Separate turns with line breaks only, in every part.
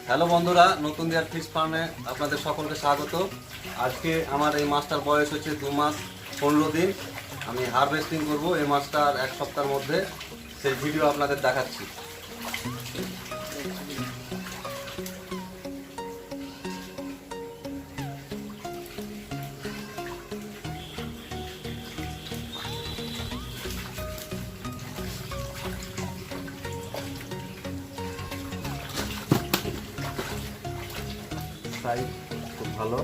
Hello বন্ধুরা, নতুন দিয়ার ফিশ ফার্মে আপনাদের সকলকে স্বাগত। আজকে আমার এই মাছটার বয়স হচ্ছে 2 মাস 15 দিন। আমি হারভেস্টিং করব এই মাছটার 1 সপ্তাহের মধ্যে, সেই ভিডিও আপনাদের দেখাচ্ছি। সাইজ খুব ভালো।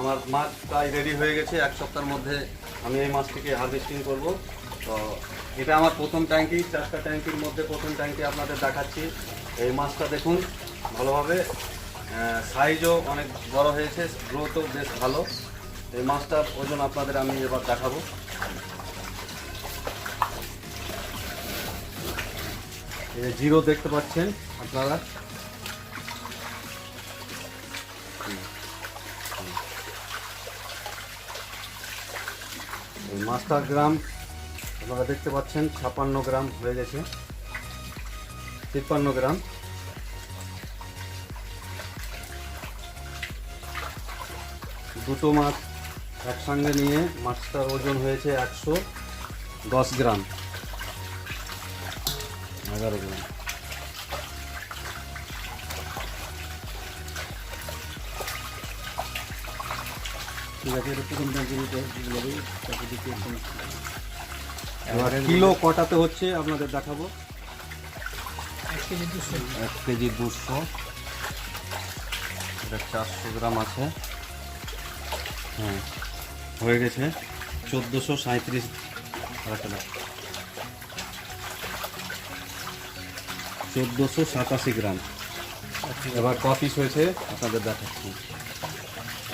আমার মাছ প্রায় রেডি হয়ে গেছে, 1 সপ্তাহের মধ্যে আমি এই মাছটিকে হারভেস্টিং করব। তো এটা আমার প্রথম ট্যাঙ্কি, 4টা ট্যাঙ্কির মধ্যে প্রথম ট্যাঙ্কি আপনাদের দেখাচ্ছি। এই মাছটা দেখুন ভালোভাবে, সাইজও অনেক বড় হয়েছে, গ্রোথও বেশ ভালো। এই মাছটার ওজন আপনাদের আমি এবার দেখাবো। জিরো দেখতে পাচ্ছেন আপনারা, এই মাছটার গ্রাম আপনারা দেখতে পাচ্ছেন 56 গ্রাম হয়ে গেছে, 53 গ্রাম। দুটো মাছ একসঙ্গে নিয়ে মাছটার ওজন হয়েছে 110 গ্রাম, 11 গ্রাম। কিলো কটাতে হচ্ছে আপনাদের দেখাবো। 1 কেজি 200, এটা 400 গ্রাম আছে। হ্যাঁ, হয়ে গেছে 1437 1487 গ্রাম। এবার ক পিস হয়েছে আপনাদের দেখাচ্ছি।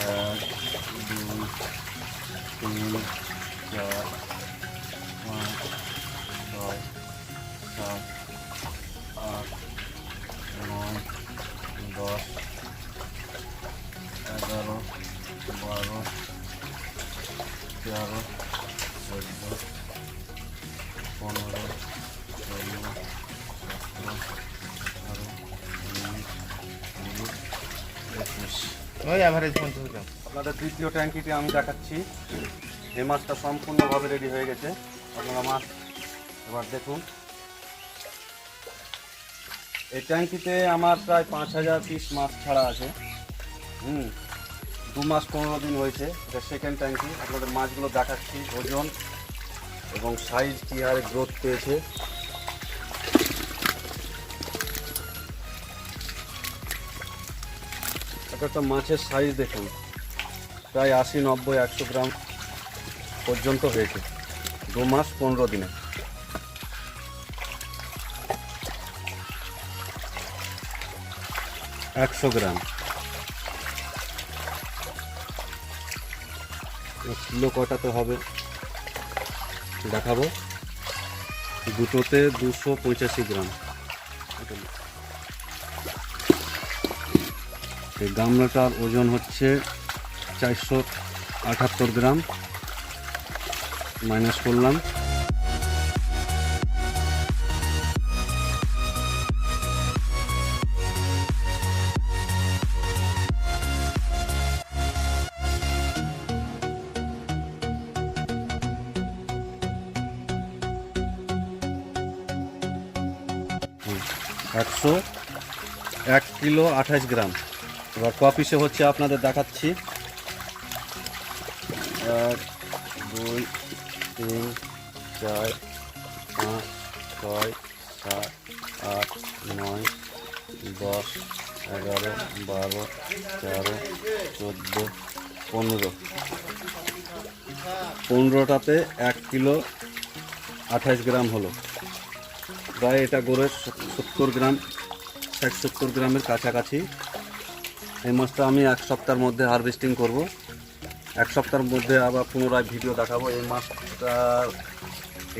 1 2 3 4 5 6 7 8 9 10 11 12 13 14 15 16
ওই অ্যাভারেজ 50 গ্রাম।
আপনাদের দ্বিতীয় ট্যাঙ্কিতে আমি দেখাচ্ছি। এই মাছটা সম্পূর্ণভাবে রেডি হয়ে গেছে। আপনারা মাছ এবার দেখুন। এই ট্যাঙ্কিতে আমার প্রায় 5000 পিস মাছ ছাড়া আছে। 2 মাস 15 দিন হয়েছে। এটা সেকেন্ড ট্যাঙ্কি। আপনাদের মাছগুলো দেখাচ্ছি, ওজন এবং সাইজ কী হারে গ্রোথ পেয়েছে। একটা মাছের সাইজ দেখুন, প্রায় 80, 90, 100 গ্রাম পর্যন্ত হয়েছে 2 মাস 15 দিনে। একশো গ্রাম কিলো কটাতে হবে দেখাবো। দুটোতে 285 গ্রাম। এই গামলাটার ওজন হচ্ছে 478 গ্রাম, মাইনাস করলাম। একশো 1 কিলো 28 গ্রাম। এবার ক পিসে হচ্ছে আপনাদের দেখাচ্ছি। 1 2 3 4 5 6 7 8 9 10 11 12 13 14 15। 15টাতে 1 কিলো 28 গ্রাম হলো। প্রায় এটা গড়ের 70 গ্রাম, 60-70 গ্রামের কাছাকাছি। এই মাছটা আমি 1 সপ্তাহের মধ্যে হারভেস্টিং করব। 1 সপ্তাহের মধ্যে আবার পুনরায় ভিডিও দেখাবো। এই মাছটা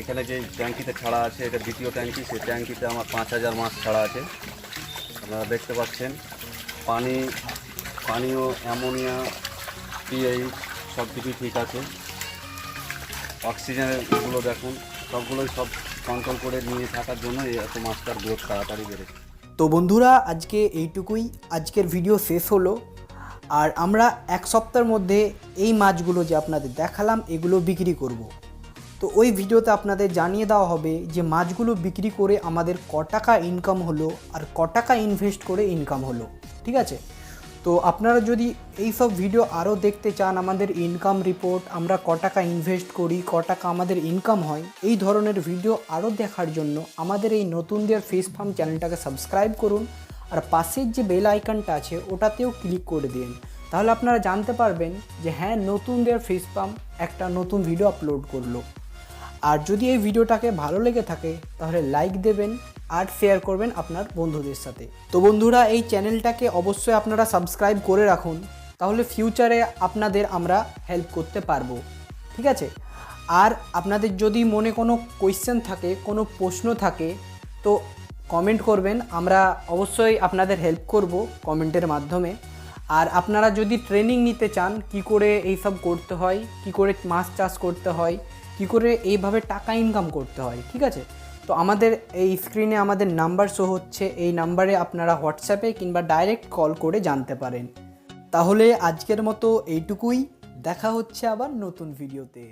এখানে যে ট্যাঙ্কিতে ছাড়া আছে, এটা দ্বিতীয় ট্যাঙ্কি। সেই ট্যাঙ্কিতে আমার 5000 মাছ ছাড়া আছে। আপনারা দেখতে পাচ্ছেন পানীয় অ্যামোনিয়া, পিএইচ সব কিছুই ঠিক আছে। অক্সিজেনগুলো দেখুন, সবগুলোই সব কন্ট্রোল করে নিয়ে থাকার জন্য এই এত মাছটার গ্রোথ তাড়াতাড়ি বেড়েছে।
তো বন্ধুরা, আজকে এইটুকুই, আজকের ভিডিও শেষ হলো। আর আমরা এক সপ্তাহের মধ্যে এই মাছগুলো যে আপনাদের দেখালাম এগুলো বিক্রি করব। তো ওই ভিডিওতে আপনাদের জানিয়ে দেওয়া হবে যে মাছগুলো বিক্রি করে আমাদের ক টাকা ইনকাম হলো আর ক টাকা ইনভেস্ট করে ইনকাম হলো, ঠিক আছে? তো আপনারা যদি এই সব ভিডিও আরও দেখতে চান, আমাদের ইনকাম রিপোর্ট, আমরা ক টাকা ইনভেস্ট করি, ক টাকা আমাদের ইনকাম হয়, এই ধরনের ভিডিও আরও দেখার জন্য আমাদের এই নতুনদের ফিশ ফার্ম চ্যানেলটাকে সাবস্ক্রাইব করুন আর পাশের যে বেল আইকনটা আছে ওটাতেও ক্লিক করে দিন। তাহলে আপনারা জানতে পারবেন যে হ্যাঁ, নতুনদের ফিশ ফার্ম একটা নতুন ভিডিও আপলোড করলো। আর যদি এই ভিডিওটাকে ভালো লেগে থাকে তাহলে লাইক দেবেন আর শেয়ার করবেন আপনার বন্ধুদের সাথে। তো বন্ধুরা, এই চ্যানেলটাকে অবশ্যই আপনারা সাবস্ক্রাইব করে রাখুন, তাহলে ফিউচারে আপনাদের আমরা হেল্প করতে পারবো, ঠিক আছে? আর আপনাদের যদি মনে কোনো কোয়েশ্চেন থাকে, কোনো প্রশ্ন থাকে, তো কমেন্ট করবেন, আমরা অবশ্যই আপনাদের হেল্প করব কমেন্টের মাধ্যমে। আর আপনারা যদি ট্রেনিং নিতে চান কি করে এইসব করতে হয়, কি করে মাছ চাষ করতে হয়, কি করে এইভাবে টাকা ইনকাম করতে হয়, ঠিক আছে? তো আমাদের এই স্ক্রিনে আমাদের নাম্বার শো হচ্ছে, এই নাম্বারে আপনারা হোয়াটসঅ্যাপে কিংবা ডাইরেক্ট কল করে জানতে পারেন। তাহলে আজকের মতো এইটুকুই, দেখা হচ্ছে আবার নতুন ভিডিওতে।